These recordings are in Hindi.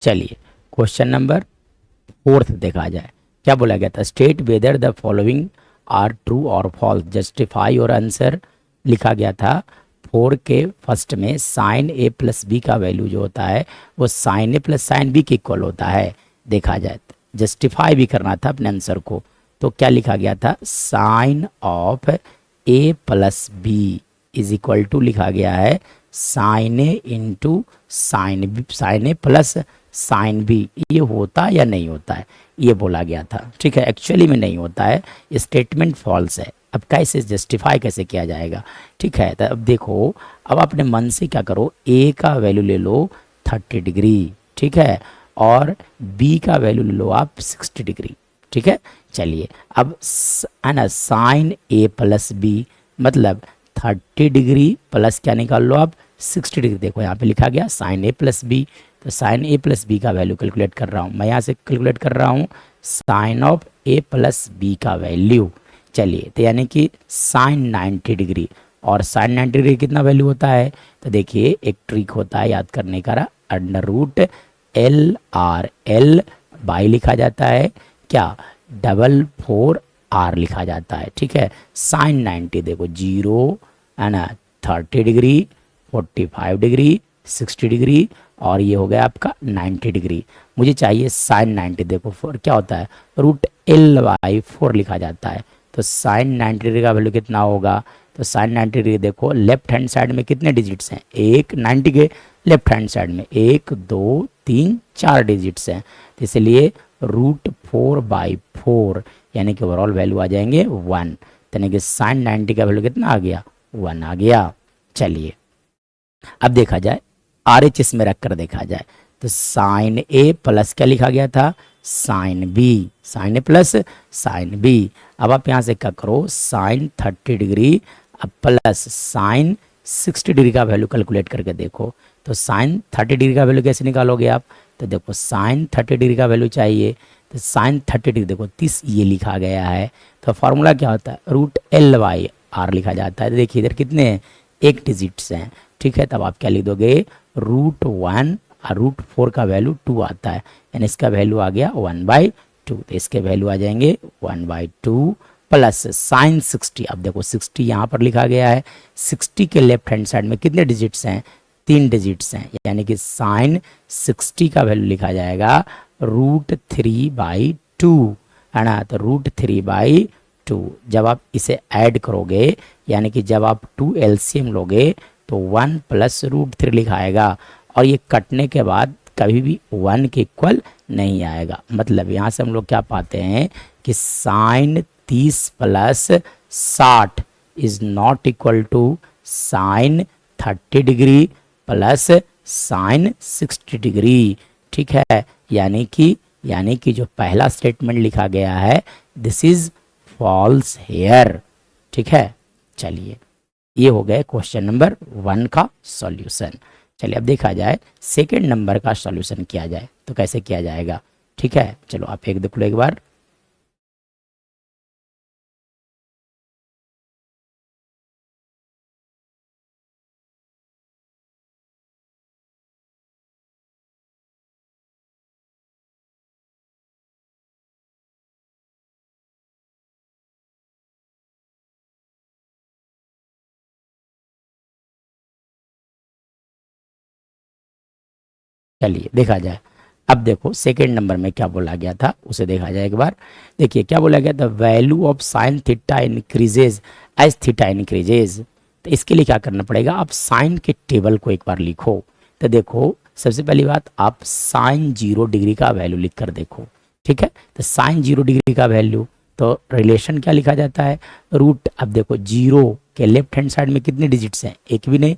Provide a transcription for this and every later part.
चलिए क्वेश्चन नंबर 4 देखा जाए। क्या बोला गया था, state whether the following are true और फॉल्स, जस्टिफाई और आंसर लिखा गया था। 4 के फर्स्ट में साइन ए प्लस बी का वैल्यू जो होता है वो sine A plus sine B के इक्वल होता है। देखा जाए जस्टिफाई भी करना था अपने आंसर को, तो क्या लिखा गया था, sine of A plus B is equal to लिखा गया है sine A into sine B, sine A plus sine B. ये होता या नहीं होता है, ये बोला गया था। ठीक है, एक्चुअली में नहीं होता है, स्टेटमेंट फॉल्स है। अब कैसे जस्टिफाई कैसे किया जाएगा। ठीक है, तो अब देखो, अब अपने मन से क्या करो, ए का वैल्यू ले लो 30 डिग्री, ठीक है, और बी का वैल्यू ले लो आप 60 डिग्री। ठीक है, चलिए अब है ना, साइन ए प्लस बी मतलब 30 डिग्री प्लस क्या निकाल लो आप 60 डिग्री। देखो यहाँ पे लिखा गया साइन ए प्लस बी, तो साइन ए प्लस बी का वैल्यू कैलकुलेट कर रहा हूँ मैं। यहाँ से कैलकुलेट कर रहा हूँ sine of A plus B का वैल्यू। चलिए, तो यानी कि साइन 90 डिग्री, और साइन 90 डिग्री कितना वैल्यू होता है, तो देखिए एक ट्रिक होता है याद करने का, under root L R, L by लिखा जाता है क्या, 4 लिखा जाता है। ठीक है, साइन 90 देखो 0 है ना, 30 डिग्री, 45 डिग्री, 60 डिग्री, और ये हो गया आपका 90 डिग्री। मुझे चाहिए साइन 90, देखो 4 क्या होता है, रूट एल बाई 4 लिखा जाता है। तो साइन 90 डिग्री का वैल्यू कितना होगा, तो साइन 90 डिग्री देखो लेफ्ट हैंड साइड में कितने डिजिट्स हैं, एक 90 के लेफ्ट हैंड साइड में 1 2 3 4 डिजिट्स हैं, तो इसलिए रूट 4/4 यानी कि ओवरऑल वैल्यू आ जाएंगे 1, यानी कि साइन 90 का वैल्यू कितना आ गया, 1 आ गया। चलिए अब देखा जाए आर एच एस में रख कर देखा जाए, तो साइन ए प्लस क्या लिखा गया था, sign B, sine A plus sine B. अब आप यहाँ से क्या करो, साइन 30 डिग्री अब प्लस साइन 60 डिग्री का वैल्यू कैलकुलेट करके देखो, तो साइन 30 डिग्री का वैल्यू कैसे निकालोगे आप, तो देखो साइन 30 डिग्री का वैल्यू चाहिए, तो साइन 30 डिग्री देखो 30 ये लिखा गया है, तो फार्मूला क्या होता है, रूट एल बाई आर लिखा जाता है। देखिए इधर कितने हैं, एक डिजिट्स हैं। ठीक है, तब आप क्या लिख दोगे, रूट 1 और रूट 4 का वैल्यू 2 आता है, यानी इसका वैल्यू आ गया 1/2, तो इसके वैल्यू आ जाएंगे 1/2 प्लस साइन 60। अब देखो 60 यहाँ पर लिखा गया है, 60 के लेफ्ट हैंड साइड में कितने डिजिट्स हैं, 3 डिजिट्स हैं, यानी कि साइन 60 का वैल्यू लिखा जाएगा रूट 3/2 है ना, तो रूट 3/2। जब आप इसे ऐड करोगे यानी कि जब आप 2 एलसीएम लोगे तो 1 प्लस रूट 3 लिखाएगा, और ये कटने के बाद कभी भी 1 के इक्वल नहीं आएगा। मतलब यहाँ से हम लोग क्या पाते हैं कि साइन 30 प्लस 60 is not equal to sine 30 degree plus sine 60 degree. ठीक है, यानी कि जो पहला स्टेटमेंट लिखा गया है दिस इज फॉल्स हेयर। ठीक है, चलिए ये हो गए क्वेश्चन नंबर 1 का सॉल्यूशन। चलिए अब देखा जाए सेकंड नंबर का सॉल्यूशन किया जाए तो कैसे किया जाएगा। ठीक है, चलो आप एक देख लो एक बार। चलिए देखा जाए, अब देखो सेकेंड नंबर में क्या बोला गया था उसे देखा जाए एक बार। देखिए क्या बोला गया था, value of sine theta increases as theta increases. तो इसके लिए क्या करना पड़ेगा, आप साइन के टेबल को एक बार लिखो। तो देखो सबसे पहली बात आप साइन 0 डिग्री का वैल्यू लिख कर देखो। ठीक है, तो साइन 0 डिग्री का वैल्यू, तो रिलेशन क्या लिखा जाता है, रूट। अब देखो 0 के लेफ्ट हैंड साइड में कितने डिजिट्स हैं, एक भी नहीं,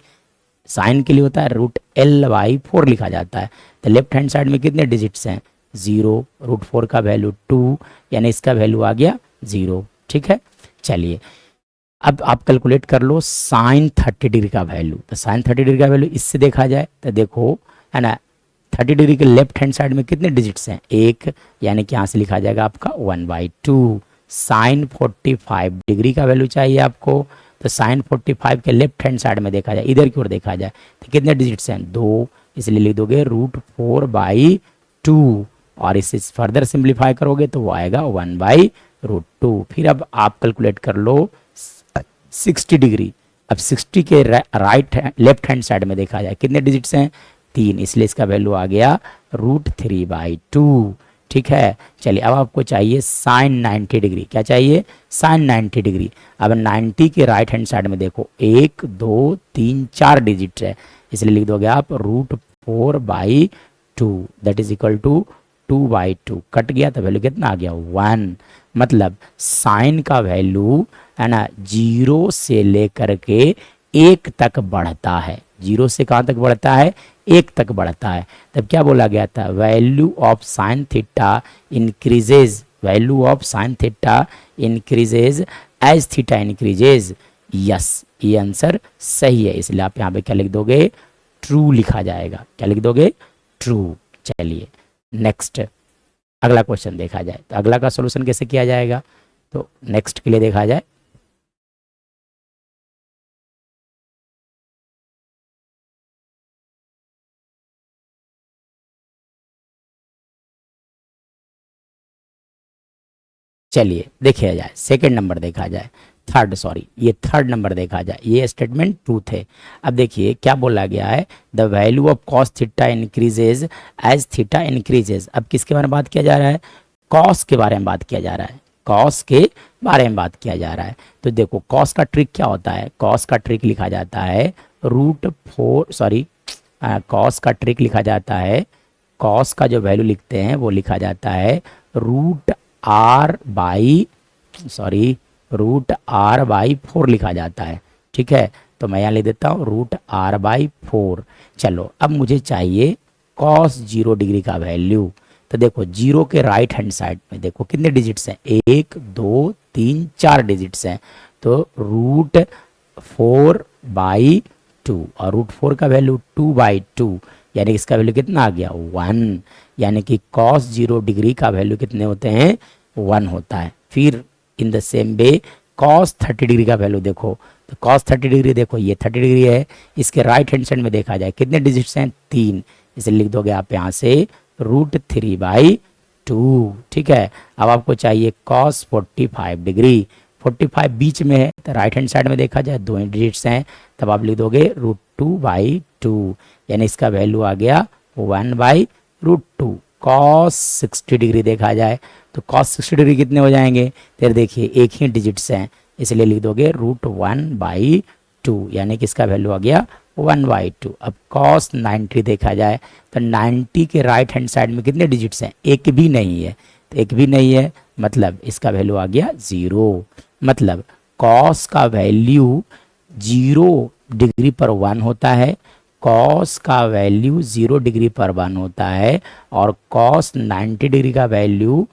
साइन के लिए होता है रूट L/4 लिखा जाता है। तो लेफ्ट हैंड साइड में कितने डिजिट्स हैं, 0, रूट 4 का वैल्यू 2, यानी इसका वैल्यू आ गया 0। ठीक है, चलिए अब आप कैलकुलेट कर लो साइन 30 डिग्री का वैल्यू। तो साइन 30 डिग्री का वैल्यू इससे देखा जाए तो देखो है ना, 30 डिग्री के लेफ्ट हैंड साइड में कितने डिजिट्स हैं, एक, यानी कि यहाँ से लिखा जाएगा आपका 1/2। साइन 45 डिग्री का वैल्यू चाहिए आपको, तो साइन 45 के लेफ्ट हैंड साइड में देखा जाए, इधर की ओर देखा जाए तो कितने डिजिट्स हैं, 2, इसलिए लिख दोगे √4/2, और इसे फर्दर सिंप्लीफाई करोगे तो वो आएगा 1/√2। फिर अब आप कैलकुलेट कर लो 60 डिग्री। अब 60 के लेफ्ट हैंड साइड में देखा जाए कितने डिजिट्स हैं, 3, इसलिए इसका वैल्यू आ गया √3/2। ठीक है, चलिए अब आपको चाहिए साइन 90 डिग्री। क्या चाहिए, साइन 90 डिग्री। अब 90 के राइट हैंड साइड में देखो 1 2 3 4 डिजिट है, इसलिए लिख दोगे आप √4/2 that is equal to 2/2। Cut गया तो वैल्यू कितना आ गया 1। मतलब साइन का वैल्यू है ना 0 से लेकर के 1 तक बढ़ता है। 0 से कहाँ तक बढ़ता है, 1 तक बढ़ता है। तब क्या बोला गया था, value of sine theta increases, value of sine theta increases as theta increases. Yes, ये आंसर सही है, इसलिए आप यहाँ पे क्या लिख दोगे, ट्रू लिखा जाएगा। क्या लिख दोगे, ट्रू। चलिए नेक्स्ट अगला क्वेश्चन देखा जाए। तो अगला का सॉल्यूशन कैसे किया जाएगा, तो नेक्स्ट के लिए देखा जाए। चलिए देखिए जाए, सेकंड नंबर देखा जाए, थर्ड नंबर देखा जाए। ये स्टेटमेंट ट्रूथ है। अब देखिए क्या बोला गया है, the value of cos theta increases as theta increases. अब किसके बारे में बात किया जा रहा है, कॉस के बारे में बात किया जा रहा है, कॉस के बारे में बात किया जा रहा है। तो देखो कॉस का ट्रिक क्या होता है, कॉस का ट्रिक लिखा जाता है कॉस का ट्रिक लिखा जाता है, कॉस का जो वैल्यू लिखते हैं वो लिखा जाता है √r/4 लिखा जाता है। ठीक है, तो मैं यहाँ लिख देता हूँ √r/4। चलो अब मुझे चाहिए cos 0 डिग्री का वैल्यू। तो देखो 0 के राइट हैंड साइड में देखो कितने डिजिट्स हैं, 1 2 3 4 डिजिट्स हैं। तो √4/2 और √4 का वैल्यू 2/2, यानी इसका वैल्यू कितना आ गया 1। यानी कि cos 0 डिग्री का वैल्यू कितने होते हैं, 1 होता है। फिर in the same way cos 30 degree का वैल्यू देखो, तो cos 30 डिग्री देखो ये 30 डिग्री है, इसके राइट हैंड साइड में देखा जाए कितने डिजिट्स हैं, 3, इसे लिख दोगे आप यहाँ से √3/2। ठीक है, अब आपको चाहिए cos 45 डिग्री, 45 बीच में है तो राइट हैंड साइड में देखा जाए 2 डिजिट्स हैं, तब आप लिख दोगे √2/2, यानी इसका वैल्यू आ गया 1/√2। cos 60 डिग्री देखा जाए तो cos 60 डिग्री कितने हो जाएंगे, फिर देखिए एक ही डिजिट्स हैं, इसलिए लिख दोगे √1/2, यानी कि इसका वैल्यू आ गया 1/2। अब cos 90 देखा जाए तो 90 के राइट हैंड साइड में कितने डिजिट्स हैं, एक भी नहीं है, तो एक भी नहीं है, मतलब इसका वैल्यू आ गया 0। मतलब cos का वैल्यू 0 डिग्री पर 1 होता है, cos का वैल्यू 0 डिग्री पर 1 होता है, और cos 90 डिग्री का वैल्यू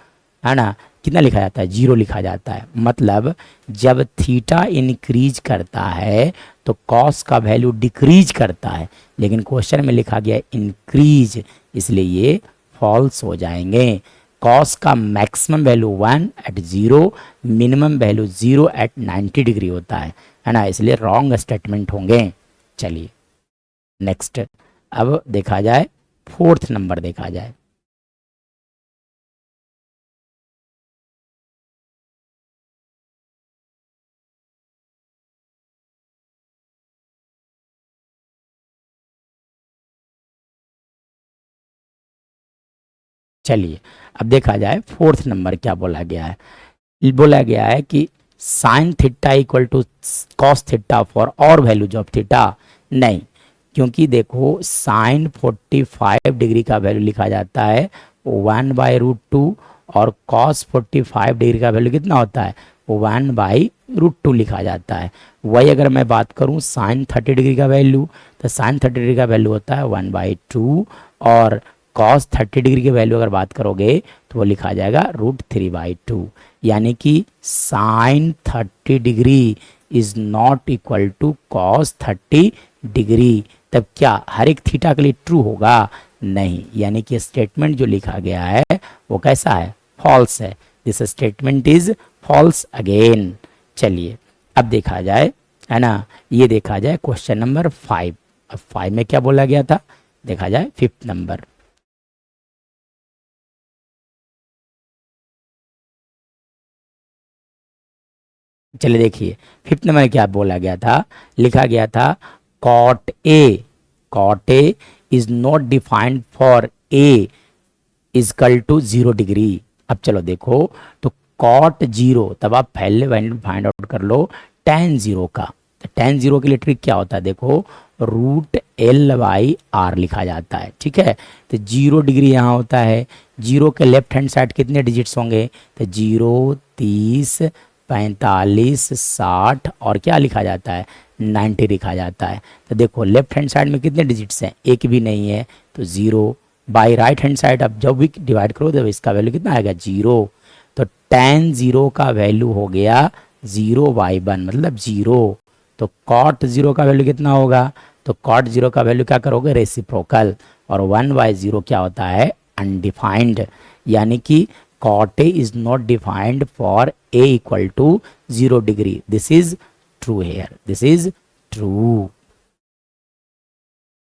है ना कितना लिखा जाता है, 0 लिखा जाता है। मतलब जब थीटा इंक्रीज करता है तो cos का वैल्यू डिक्रीज करता है, लेकिन क्वेश्चन में लिखा गया इंक्रीज, इसलिए ये फॉल्स हो जाएंगे। cos का maximum value 1 at 0, minimum value 0 at 90 degree होता है ना, इसलिए रॉन्ग स्टेटमेंट होंगे। चलिए नेक्स्ट अब देखा जाए, फोर्थ नंबर देखा जाए। चलिए अब देखा जाए फोर्थ नंबर क्या बोला गया है, बोला गया है कि sine theta equal to cos theta for all values of theta. नहीं, क्योंकि देखो साइन 45 डिग्री का वैल्यू लिखा जाता है 1/√2, और cos 45 डिग्री का वैल्यू कितना होता है, 1/√2 लिखा जाता है। वही अगर मैं बात करूं साइन 30 डिग्री का वैल्यू, तो साइन 30 डिग्री का वैल्यू होता है 1/2, और cos 30 डिग्री की वैल्यू अगर बात करोगे तो वो लिखा जाएगा √3/2। यानी कि sine 30 degree is not equal to cos 30 degree. तब क्या हर एक थीटा के लिए ट्रू होगा, नहीं, यानी कि स्टेटमेंट जो लिखा गया है वो कैसा है, फॉल्स है। This statement is false again. चलिए अब देखा जाए, है ना, ये देखा जाए क्वेश्चन नंबर 5। अब 5 में क्या बोला गया था, देखा जाए 5th नंबर। चलिए देखिए 5th नंबर क्या बोला गया था, लिखा गया था cot A is not defined for A equal to 0 degree. अब चलो देखो, तो कॉट 0, तब आप पहले वैल्यू फाइंड आउट कर लो tan 0 का। तो tan 0 के लिए ट्रिक क्या होता है, देखो √L/R लिखा जाता है, ठीक है। तो 0 डिग्री यहाँ होता है, 0 के लेफ्ट हैंड साइड कितने डिजिट्स होंगे, तो 0, 30, 45, 60 और क्या लिखा जाता है 90 लिखा जाता है। तो देखो लेफ्ट हैंड साइड में कितने डिजिट्स हैं, एक भी नहीं है, तो 0। बाई राइट हैंड साइड अब जब भी डिवाइड करो तो इसका वैल्यू कितना आएगा 0। तो tan 0 का वैल्यू हो गया 0/1 मतलब 0। तो cot 0 का वैल्यू कितना होगा, तो cot 0 का वैल्यू क्या करोगे रेसिप्रोकल, और 1/0 क्या होता है अनडिफाइंड, यानी कि cot A is not defined for A equal to 0 degree. This is true here, this is true.